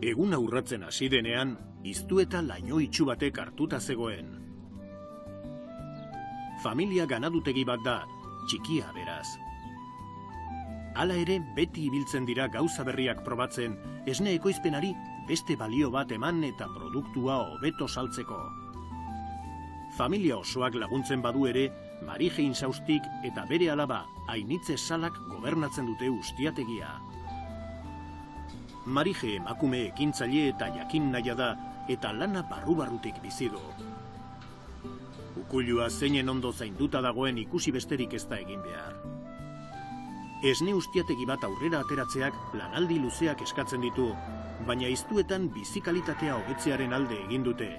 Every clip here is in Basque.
Egun aurratzen hasi denean, iztu eta laino itxu batek hartuta zegoen. Familia ganadutegi bat da, txikia beraz. Hala ere, beti ibiltzen dira gauza berriak probatzen, esne ekoizpenari beste balio bat eman eta produktua hobeto saltzeko. Familia osoak laguntzen badu ere, Marije Insaustik eta bere alaba Ainitze Salak gobernatzen dute ustiategia. Marije emakume ekintzaile eta jakin naia da, eta lana barru-barrutik bizi du. Ukuilua zeinen ondo zainduta dagoen ikusi besterik ez da egin behar. Esne ustiategi bat aurrera ateratzeak lanaldi luzeak eskatzen ditu, baina iztuetan bizikalitatea hobetzearen alde egin dute.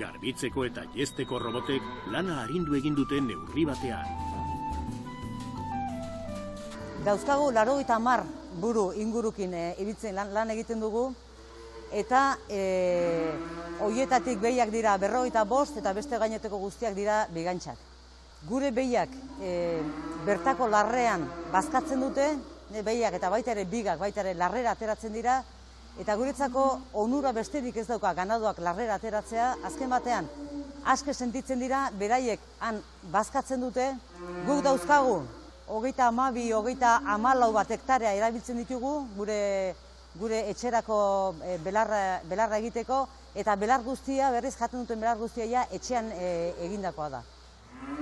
Garbitzeko eta jesteko robotek lana arindu egin dute neurri batean. Dauzkagu 80 buru ingurukin ibiltzen lan egiten dugu, eta horietatik behiak dira 55 eta beste gaineteko guztiak dira bigantxak. Gure behiak bertako larrean bazkatzen dute, behiak eta baita ere bigak, baita ere larrera ateratzen dira, eta guretzako onura besterik ez dauka ganaduak larrera ateratzea, azken batean aske sentitzen dira, beraiek han bazkatzen dute, guk dauzkagu 32-34 bat hektarea erabiltzen ditugu gure etxerako belarra egiteko, eta belar guztia, berriz jaten duten belar guztia ja etxean egindakoa da.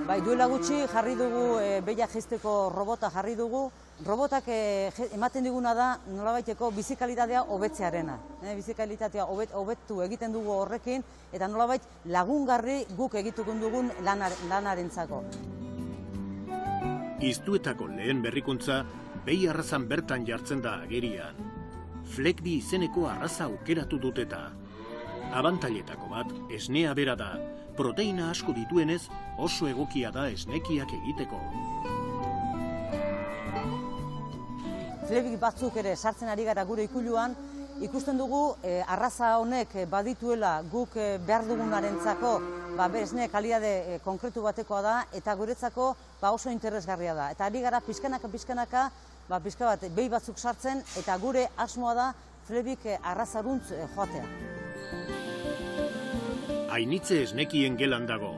Bai, duela gutxi jarri dugu, behiak jeizteko robota jarri dugu. Robotak ematen diguna da nolabaiteko bizikalitatea hobetzearena. Bizikalitatea hobetu egiten dugu horrekin, eta nolabait lagungarri guk egiten dugun lanarentzako. Iztuetako lehen berrikuntza, behi arrazan bertan jartzen da agerian. Flekbi izeneko arraza aukeratu duteta. Abantailetako bat, esnea bera da. Proteina asko dituenez, oso egokia da esnekiak egiteko. Flekbi batzuk ere sartzen ari gara gure ikuiluan, ikusten dugu arraza honek badituela guk behar dugunarentzako esne kalitate konkretu batekoa da, eta guretzako oso interesgarria da. Eta ari gara pixkanaka pixka bat behi batzuk sartzen, eta gure asmoa da Flekbik arrazaruntz joatea. Ainitze esnekien gelan dago.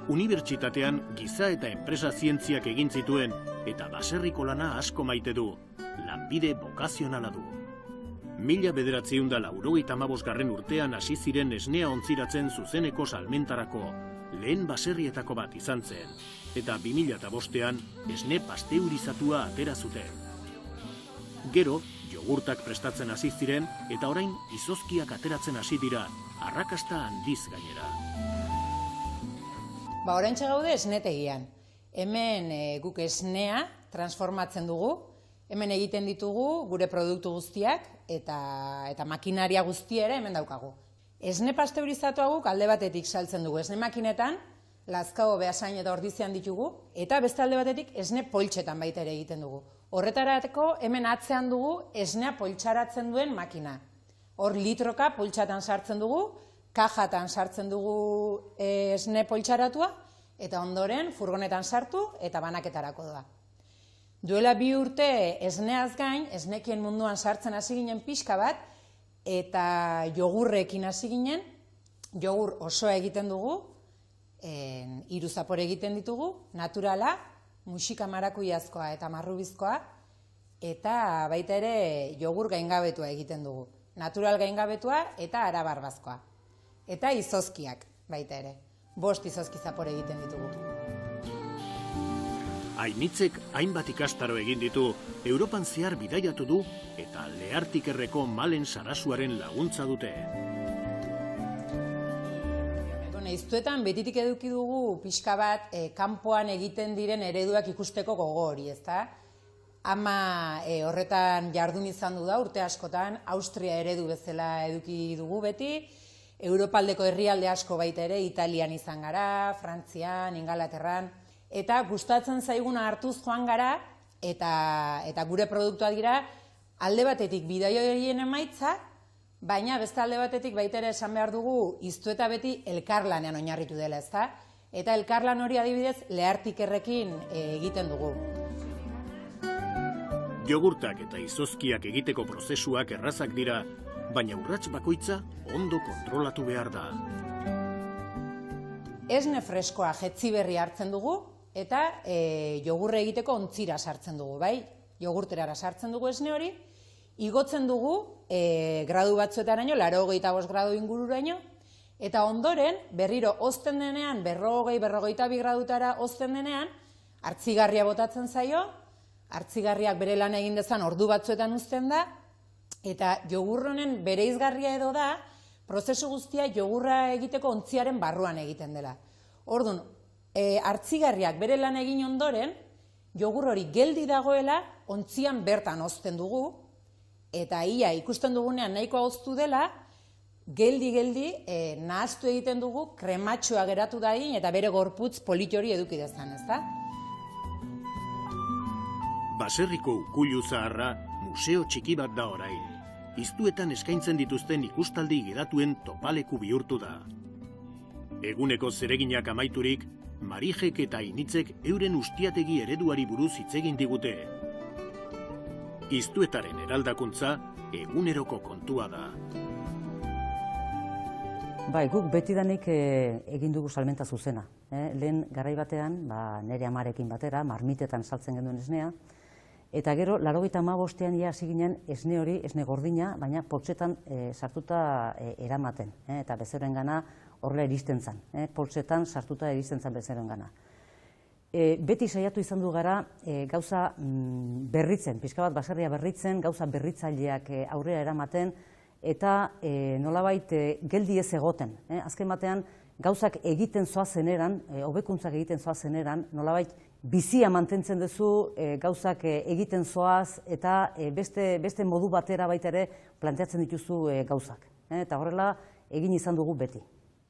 Unibertsitatean giza eta enpresa zientziak egin zituen, eta baserriko lana asko maite du, lanbide bokazionala du. 1995 urtean hasi ziren esnea ontziratzen zuzeneko salmentarako, lehen baserrietako bat izan zen, eta 2005ean esne pasteurizatua atera zuten. Gero, jogurtak prestatzen hasi ziren, eta orain izozkiak ateratzen hasi dira, arrakasta handiz gainera. Oraintxe gaude esnetegian. Hemen guk esnea transformatzen dugu, hemen egiten ditugu gure produktu guztiak eta makinaria guztia ere hemen daukagu. Esne pasteurizatua guk alde batetik saltzen dugu esne makinetan, Lazkao, Beasain eta Ordizian ditugu, eta beste alde batetik esne poltsetan baita ere egiten dugu. Horretarako hemen atzean dugu esnea poltsaratzen duen makina. Hor litroka poltsatan sartzen dugu, kajatan sartzen dugu esne poltsaratua, eta ondoren furgonetan sartu eta banaketarako da. Duela 2 urte esneaz gain, esnekien munduan sartzen hasi ginen pixka bat, eta jogurrekin hasi ginen, jogur osoa egiten dugu, 3 zapore egiten ditugu, naturala, musika marakuiazkoa eta marrubizkoa, eta baita ere jogur gaingabetua egiten dugu. Natural gaingabetua eta arabarbazkoa. Eta izozkiak baita ere. 5 izozki zapore egiten ditugu. Ainitzek hainbat ikastaro egin ditu, Europan zehar bidaiatu du eta Leartikerreko Malen Sarasuaren laguntza dute. Iztuetan betitik eduki dugu pixka bat kanpoan egiten diren ereduak ikusteko gogo hori, ezta? Ama horretan jardun izan du da urte askotan, Austria eredu bezala eduki dugu beti, Europaldeko herrialde asko baita ere, Italian izan gara, Frantzian, Ingalaterran, eta gustatzen zaiguna hartuz joan gara, eta gure produktuak dira, alde batetik bidaioien emaitza, baina beste alde batetik baita ere esan behar dugu iztu eta beti elkarlanean oinarritu dela, ezta? Eta elkarlan hori adibidez Leartikerrekin egiten dugu. Jogurtak eta izozkiak egiteko prozesuak errazak dira, baina urrats bakoitza ondo kontrolatu behar da. Esne freskoa jetzi berri hartzen dugu eta jogurra egiteko ontzira sartzen dugu, bai? Jogurterara sartzen dugu esne hori, igotzen dugu gradu batzuetaraino, 85 gradu ingururaino, eta ondoren berriro hozten denean, 40-42 gradutara hozten denean, hartzigarria botatzen zaio, hartzigarriak bere lan egin dezan ordu batzuetan uzten da, eta jogur honen bereizgarria edo da, prozesu guztia jogurra egiteko ontziaren barruan egiten dela. Orduan, hartzigarriak bere lan egin ondoren, jogur hori geldi dagoela, ontzian bertan hozten dugu, eta ia ikusten dugunean nahikoa hoztu dela, geldi nahaztu egiten dugu, krematxoa geratu dadin, eta bere gorputz polit hori eduki dezan, ezta? Baserriko ukuilu zaharra museo txiki bat da orain. Iztuetan eskaintzen dituzten ikustaldi gidatuen topaleku bihurtu da. Eguneko zereginak amaiturik, Marijek eta Initzek euren ustiategi ereduari buruz hitz egin digute. Iztuetaren eraldakuntza eguneroko kontua da. Bai, guk betidanik egin dugu salmenta zuzena. Lehen garai batean, nire amarekin batera, marmitetan saltzen genuen esnea, eta gero, 85ean hasi ginen esne hori, esne gordina, baina poltsetan sartuta eramaten, eta bezeroen gana horrela iristen zen, poltsetan sartuta iristen zen bezeroen gana. Beti saiatu izan du gara gauza berritzen, pixka bat baserria berritzen, gauza berritzaileak aurrera eramaten, eta nolabait geldi ez egoten. Azken batean, gauzak egiten zoazen eran, hobekuntzak egiten zoazen eran, nolabait bizia mantentzen duzu, gauzak egiten zoaz, eta beste modu batera baita ere planteatzen dituzu gauzak. Eta horrela egin izan dugu beti.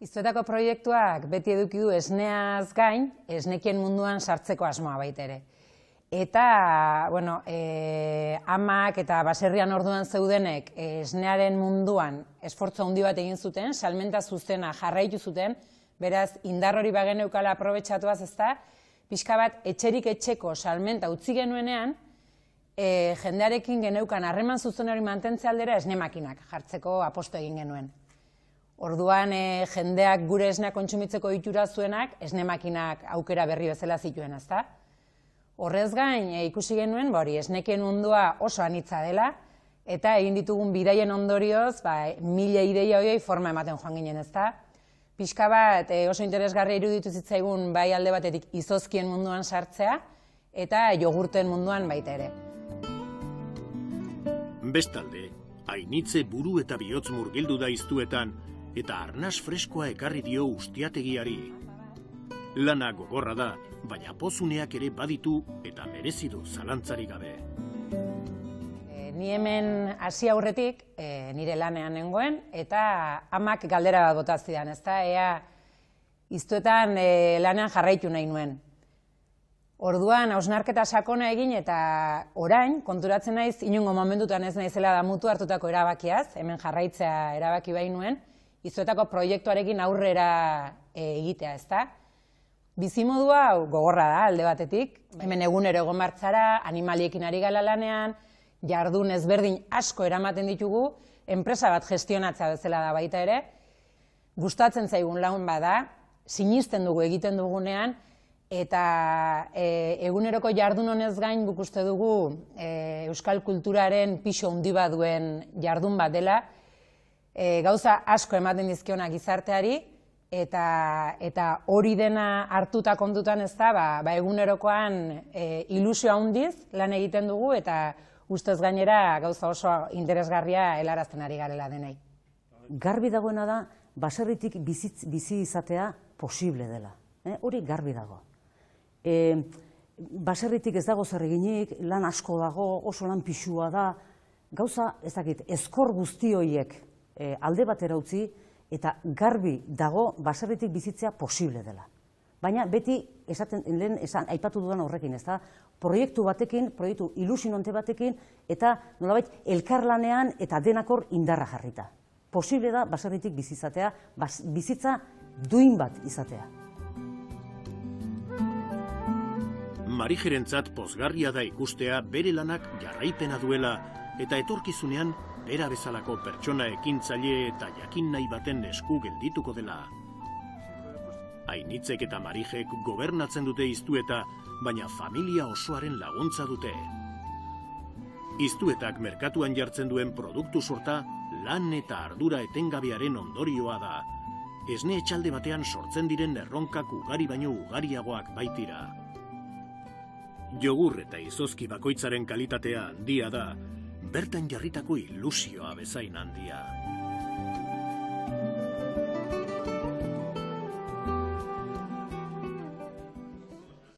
Iztuetako proiektuak beti eduki du esneaz gain, esnekien munduan sartzeko asmoa baita ere. Eta, bueno, amak eta baserrian orduan zeudenek esnearen munduan esfortzu handi bat egin zuten, salmenta zuzena jarraitu zuten, beraz, indar hori bageneukala aprobetxatuaz ezta, pixka bat etxerik etxeko salmenta utzi genuenean, jendearekin geneukan harreman zuzen hori mantentze aldera esne makinak jartzeko aposto egin genuen. Orduan jendeak gure esnea kontsumitzeko ohitura zuenak, esne makinak aukera berri bezala zituen, ezta? Horrez gain, ikusi genuen, esnekien mundua oso anitza dela, eta egin ditugun bidaien ondorioz, 1000 ideia horiei forma ematen joan ginen, ezta? Pixka bat oso interesgarria iruditu zitzaigun bai alde batetik izozkien munduan sartzea, eta jogurten munduan baita ere. Bestalde, Ainitze buru eta bihotz murgildu da iztuetan, eta arnas freskoa ekarri dio ustiategiari. Lana gogorra da, baina pozuneak ere baditu eta merezi du zalantzarik gabe. Ni hemen hasi aurretik, nire lanean nengoen, eta amak galdera bat bota zidan, ezta? Ea iztuetan lanean jarraitu nahi nuen. Orduan, hausnarketa sakona egin eta orain, konturatzen naiz, inongo momentutan ez naizela damutu hartutako erabakiaz, hemen jarraitzea erabaki bai nuen, iztuetako proiektuarekin aurrera egitea, ezta? Bizimodua gogorra da alde batetik, hemen egunero egon martzara, animaliekin ari gala lanean, jardun ezberdin asko eramaten ditugu, enpresa bat gestionatzea bezala da baita ere, gustatzen zaigun laun bada, sinisten dugu egiten dugunean, eta eguneroko jardun honez gain guk uste dugu euskal kulturaren pisu handi bat duen jardun bat dela, gauza asko ematen dizkiona gizarteari, eta hori dena hartuta kontutan ez da, egunerokoan ilusio handiz lan egiten dugu, eta ustez gainera gauza oso interesgarria helarazten ari garela denei. Garbi dagoena da, baserritik bizi izatea posible dela. Hori garbi dago. Baserritik ez dago zer eginik, lan asko dago, oso lan pixua da, gauza, ez dakit, ezkor guzti horiek alde batera utzi, eta garbi dago baserritik bizitzea posible dela. Baina beti, lehen aipatu dudan horrekin, ez da, proiektu batekin, proiektu ilusionante batekin, eta nolabait elkarlanean eta denakor indarra jarrita. Posible da baserritik bizizatea, bizitza duin bat izatea. Marijerentzat pozgarria da ikustea bere lanak jarraipena duela eta etorkizunean bera bezalako pertsona ekintzaile eta jakin nahi baten esku geldituko dela. Ainitzek eta Marijek gobernatzen dute Iztueta, baina familia osoaren laguntza dute. Iztuetak merkatuan jartzen duen produktu sorta lan eta ardura etengabearen ondorioa da. Esne etxalde batean sortzen diren erronkak ugari baino ugariagoak baitira. Jogur eta izozki bakoitzaren kalitatea handia da, bertan jarritako ilusioa bezain handia.